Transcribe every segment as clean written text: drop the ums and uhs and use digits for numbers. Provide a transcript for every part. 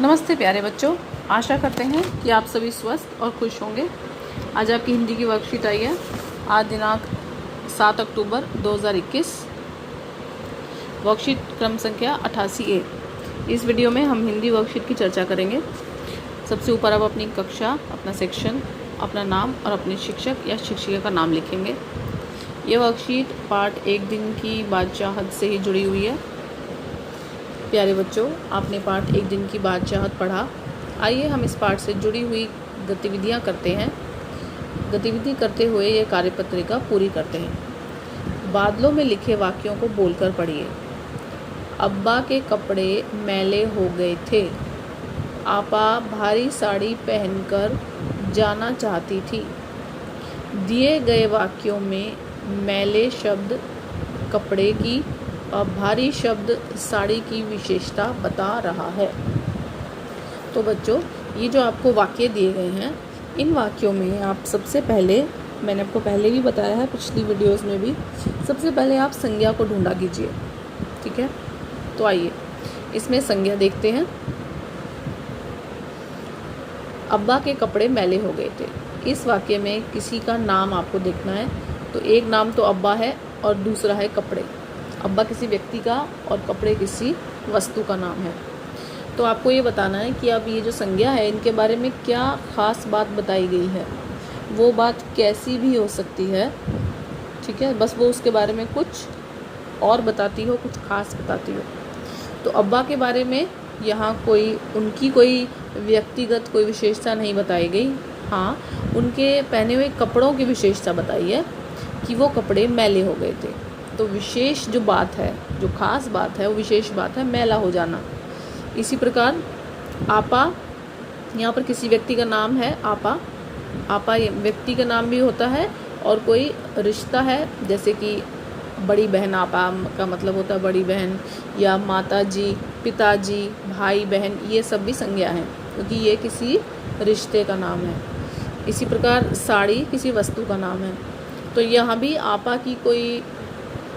नमस्ते प्यारे बच्चों, आशा करते हैं कि आप सभी स्वस्थ और खुश होंगे। आज आपकी हिंदी की वर्कशीट आई है। आज दिनांक 7 अक्टूबर 2021। वर्कशीट क्रम संख्या 88A। इस वीडियो में हम हिंदी वर्कशीट की चर्चा करेंगे। सबसे ऊपर आप अपनी कक्षा, अपना सेक्शन, अपना नाम और अपने शिक्षक या शिक्षिका का नाम लिखेंगे। ये वर्कशीट पार्ट 1 दिन की बादशाहत से ही जुड़ी हुई है। प्यारे बच्चों, आपने पाठ 1 दिन की बादशाहत पढ़ा। आइए हम इस पाठ से जुड़ी हुई गतिविधियां करते हैं। गतिविधि करते हुए ये कार्यपत्रिका पूरी करते हैं। बादलों में लिखे वाक्यों को बोलकर पढ़िए। अब्बा के कपड़े मैले हो गए थे। आपा भारी साड़ी पहनकर जाना चाहती थी। दिए गए वाक्यों में मैले शब्द कपड़े की और भारी शब्द साड़ी की विशेषता बता रहा है। तो बच्चों, ये जो आपको वाक्य दिए गए हैं, इन वाक्यों में आप सबसे पहले, मैंने आपको पहले भी बताया है पिछली वीडियोस में भी, सबसे पहले आप संज्ञा को ढूंढा कीजिए। ठीक है, तो आइए इसमें संज्ञा देखते हैं। अब्बा के कपड़े मैले हो गए थे। इस वाक्य में किसी का नाम आपको देखना है। तो एक नाम तो अब्बा है और दूसरा है कपड़े। अब्बा किसी व्यक्ति का और कपड़े किसी वस्तु का नाम है। तो आपको ये बताना है कि अब ये जो संज्ञा है, इनके बारे में क्या ख़ास बात बताई गई है। वो बात कैसी भी हो सकती है, ठीक है, बस वो उसके बारे में कुछ और बताती हो, कुछ ख़ास बताती हो। तो अब्बा के बारे में यहाँ उनकी कोई व्यक्तिगत कोई विशेषता नहीं बताई गई। हाँ, उनके पहने हुए कपड़ों की विशेषता बताई है कि वो कपड़े मैले हो गए थे। तो विशेष जो बात है, जो खास बात है, वो विशेष बात है मैला हो जाना। इसी प्रकार आपा, यहाँ पर किसी व्यक्ति का नाम है आपा। आपा व्यक्ति का नाम भी होता है और कोई रिश्ता है, जैसे कि बड़ी बहन, आपा का मतलब होता है बड़ी बहन, या माता जी, पिताजी, भाई बहन, ये सब भी संज्ञा हैं क्योंकि ये किसी रिश्ते का नाम है। इसी प्रकार साड़ी किसी वस्तु का नाम है। तो यहाँ भी आपा की कोई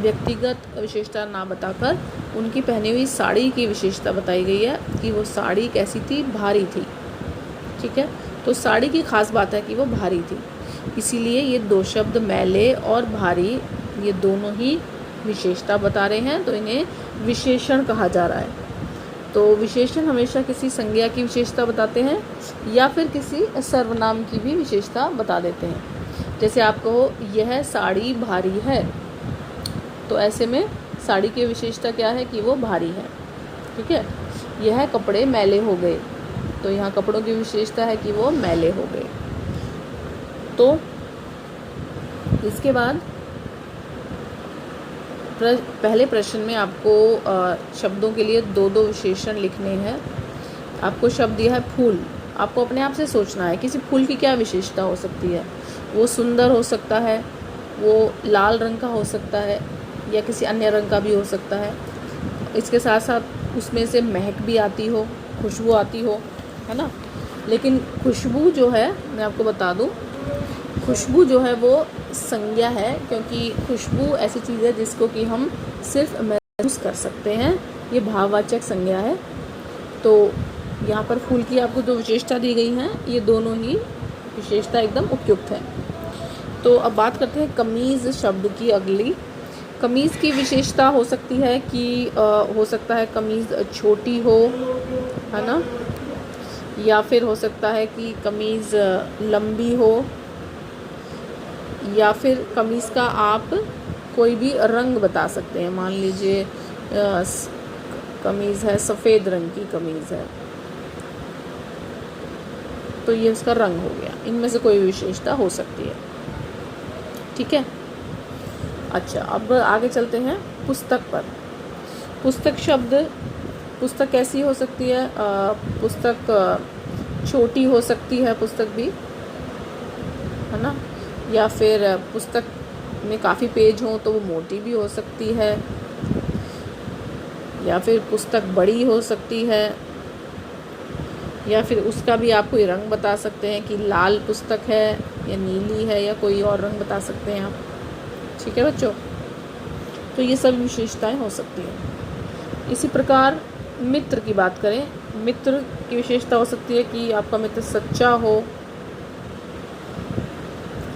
व्यक्तिगत विशेषता ना बताकर उनकी पहनी हुई साड़ी की विशेषता बताई गई है कि वो साड़ी कैसी थी, भारी थी। ठीक है, तो साड़ी की खास बात है कि वो भारी थी, इसीलिए ये दो शब्द मैले और भारी, ये दोनों ही विशेषता बता रहे हैं, तो इन्हें विशेषण कहा जा रहा है। तो विशेषण हमेशा किसी संज्ञा की विशेषता बताते हैं या फिर किसी सर्वनाम की भी विशेषता बता देते हैं। जैसे आप कहो यह साड़ी भारी है, तो ऐसे में साड़ी की विशेषता क्या है कि वो भारी है। ठीक है, यह कपड़े मैले हो गए, तो यहाँ कपड़ों की विशेषता है कि वो मैले हो गए। तो इसके बाद पहले प्रश्न में आपको शब्दों के लिए दो दो विशेषण लिखने हैं। आपको शब्द दिया है फूल। आपको अपने आप से सोचना है किसी फूल की क्या विशेषता हो सकती है। वो सुंदर हो सकता है, वो लाल रंग का हो सकता है, या किसी अन्य रंग का भी हो सकता है। इसके साथ साथ उसमें से महक भी आती हो, खुशबू आती हो, है ना। लेकिन खुशबू जो है, मैं आपको बता दूं, खुशबू जो है वो संज्ञा है, क्योंकि खुशबू ऐसी चीज़ है जिसको कि हम सिर्फ महसूस कर सकते हैं। ये भाववाचक संज्ञा है। तो यहाँ पर फूल की आपको जो विशेषता दी गई हैं, ये दोनों ही विशेषता एकदम उपयुक्त है। तो अब बात करते हैं कमीज़ शब्द की अगली। कमीज़ की विशेषता हो सकती है कि हो सकता है कमीज़ छोटी हो, है ना, या फिर हो सकता है कि कमीज़ लंबी हो, या फिर कमीज़ का आप कोई भी रंग बता सकते हैं। मान लीजिए कमीज़ है, सफ़ेद रंग की कमीज़ है, तो ये उसका रंग हो गया। इनमें से कोई विशेषता हो सकती है। ठीक है, अच्छा, अब आगे चलते हैं पुस्तक पर। पुस्तक शब्द, पुस्तक कैसी हो सकती है। पुस्तक छोटी हो सकती है, पुस्तक भी, है ना, या फिर पुस्तक में काफ़ी पेज हों तो वो मोटी भी हो सकती है, या फिर पुस्तक बड़ी हो सकती है, या फिर उसका भी आप कोई रंग बता सकते हैं कि लाल पुस्तक है या नीली है, या कोई और रंग बता सकते हैं आप। ठीक है बच्चों, तो ये सब विशेषताएं हो सकती हैं। इसी प्रकार मित्र की बात करें मित्र की विशेषता हो सकती है कि आपका मित्र सच्चा हो,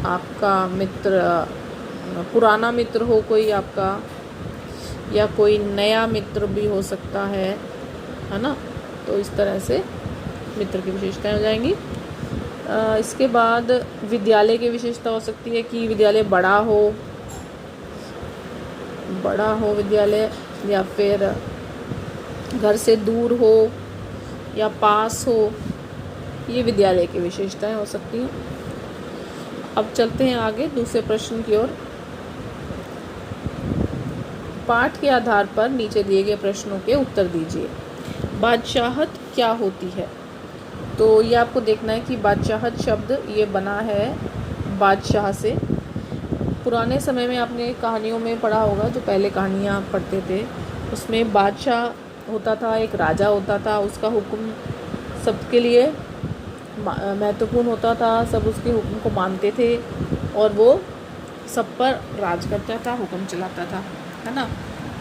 आपका मित्र पुराना मित्र हो कोई आपका, या कोई नया मित्र भी हो सकता है ना। तो इस तरह से मित्र की विशेषताएं हो जाएंगी। इसके बाद विद्यालय की विशेषता हो सकती है कि विद्यालय बड़ा हो विद्यालय, या फिर घर से दूर हो या पास हो, ये विद्यालय की विशेषताएं हो सकती हैं। अब चलते हैं आगे दूसरे प्रश्न की ओर। पाठ के आधार पर नीचे दिए गए प्रश्नों के उत्तर दीजिए। बादशाहत क्या होती है? तो ये आपको देखना है कि बादशाहत शब्द ये बना है बादशाह से। पुराने समय में आपने कहानियों में पढ़ा होगा, जो पहले कहानियाँ पढ़ते थे उसमें बादशाह होता था, एक राजा होता था, उसका हुक्म सबके लिए महत्वपूर्ण होता था, सब उसके हुक्म को मानते थे और वो सब पर राज करता था, हुक्म चलाता था, है ना।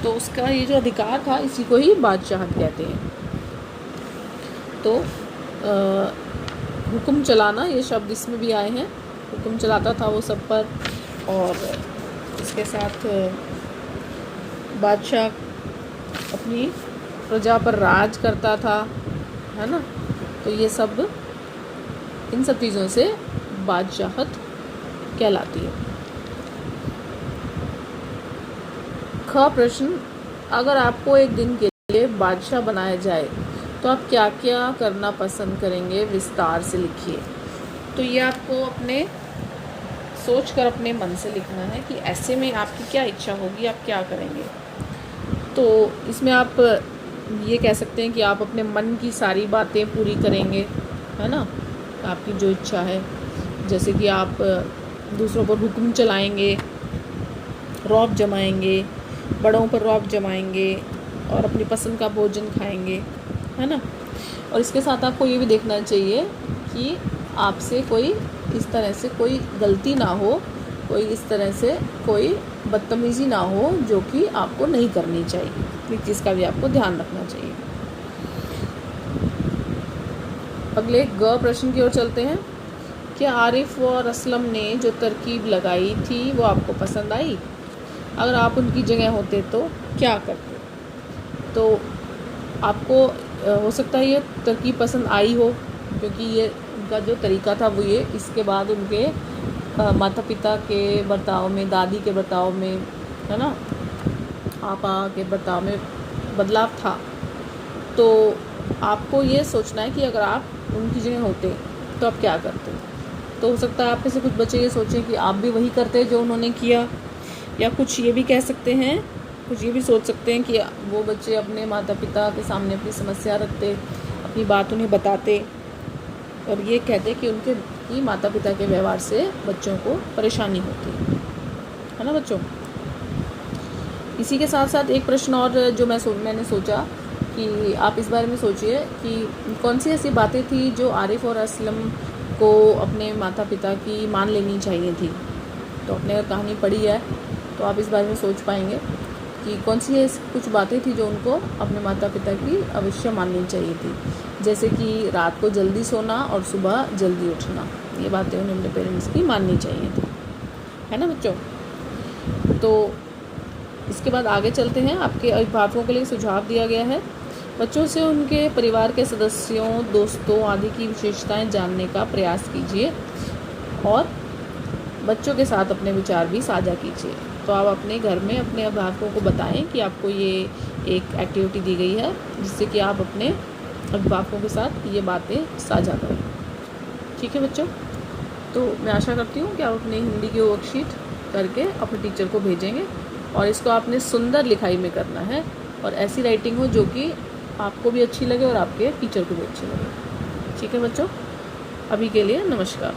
तो उसका ये जो अधिकार था इसी को ही बादशाहत कहते हैं। तो हुक्म चलाना ये शब्द इसमें भी आए हैं, हुक्म चलाता था वो सब पर, और इसके साथ बादशाह अपनी प्रजा पर राज करता था, है ना। तो ये सब, इन सब चीज़ों से बादशाहत कहलाती है। ख प्रश्न, अगर आपको एक दिन के लिए बादशाह बनाया जाए तो आप क्या क्या करना पसंद करेंगे, विस्तार से लिखिए। तो ये आपको अपने सोच कर अपने मन से लिखना है कि ऐसे में आपकी क्या इच्छा होगी, आप क्या करेंगे। तो इसमें आप ये कह सकते हैं कि आप अपने मन की सारी बातें पूरी करेंगे, है ना, आपकी जो इच्छा है। जैसे कि आप दूसरों पर हुक्म चलाएंगे, रौब जमाएंगे, बड़ों पर रौब जमाएंगे और अपनी पसंद का भोजन खाएंगे, है ना। और इसके साथ आपको ये भी देखना चाहिए कि आपसे कोई इस तरह से कोई गलती ना हो, कोई इस तरह से कोई बदतमीज़ी ना हो जो कि आपको नहीं करनी चाहिए। इस चीज़ का भी आपको ध्यान रखना चाहिए। अगले ग प्रश्न की ओर चलते हैं। क्या आरिफ और असलम ने जो तरकीब लगाई थी वो आपको पसंद आई? अगर आप उनकी जगह होते तो क्या करते? तो आपको हो सकता है ये तरकीब पसंद आई हो, क्योंकि ये उनका जो तरीका था वो ये, इसके बाद उनके माता पिता के बर्ताव में, दादी के बर्ताव में, है ना, आपा के बर्ताव में बदलाव था। तो आपको ये सोचना है कि अगर आप उनकी जगह होते तो आप क्या करते। तो हो सकता है आप में से कुछ बच्चे ये सोचें कि आप भी वही करते जो उन्होंने किया, या कुछ ये भी कह सकते हैं, कुछ ये भी सोच सकते हैं कि वो बच्चे अपने माता पिता के सामने अपनी समस्या रखते, अपनी बात उन्हें बताते और ये कहते कि उनके ही माता पिता के व्यवहार से बच्चों को परेशानी होती है ना बच्चों। इसी के साथ साथ एक प्रश्न और जो मैंने सोचा कि आप इस बारे में सोचिए कि कौन सी ऐसी बातें थी जो आरिफ और असलम को अपने माता पिता की मान लेनी चाहिए थी। तो आपने अगर कहानी पढ़ी है तो आप इस बारे में सोच पाएंगे कि कौन सी ऐसी कुछ बातें थी जो उनको अपने माता पिता की अवश्य माननी चाहिए थी। जैसे कि रात को जल्दी सोना और सुबह जल्दी उठना, ये बातें उन्हें अपने पेरेंट्स की माननी चाहिए थी, है ना बच्चों। तो इसके बाद आगे चलते हैं। आपके अभिभावकों के लिए सुझाव दिया गया है। बच्चों से उनके परिवार के सदस्यों, दोस्तों आदि की विशेषताएं जानने का प्रयास कीजिए और बच्चों के साथ अपने विचार भी साझा कीजिए। तो आप अपने घर में अपने अभिभावकों को बताएं कि आपको ये एक एक्टिविटी दी गई है जिससे कि आप अपने अभिभावकों के साथ ये बातें साझा करें। ठीक है बच्चों, तो मैं आशा करती हूँ कि आप अपने हिंदी की वर्कशीट करके अपने टीचर को भेजेंगे और इसको आपने सुंदर लिखाई में करना है और ऐसी राइटिंग हो जो कि आपको भी अच्छी लगे और आपके टीचर को भी अच्छी लगे। ठीक है बच्चों, अभी के लिए नमस्कार।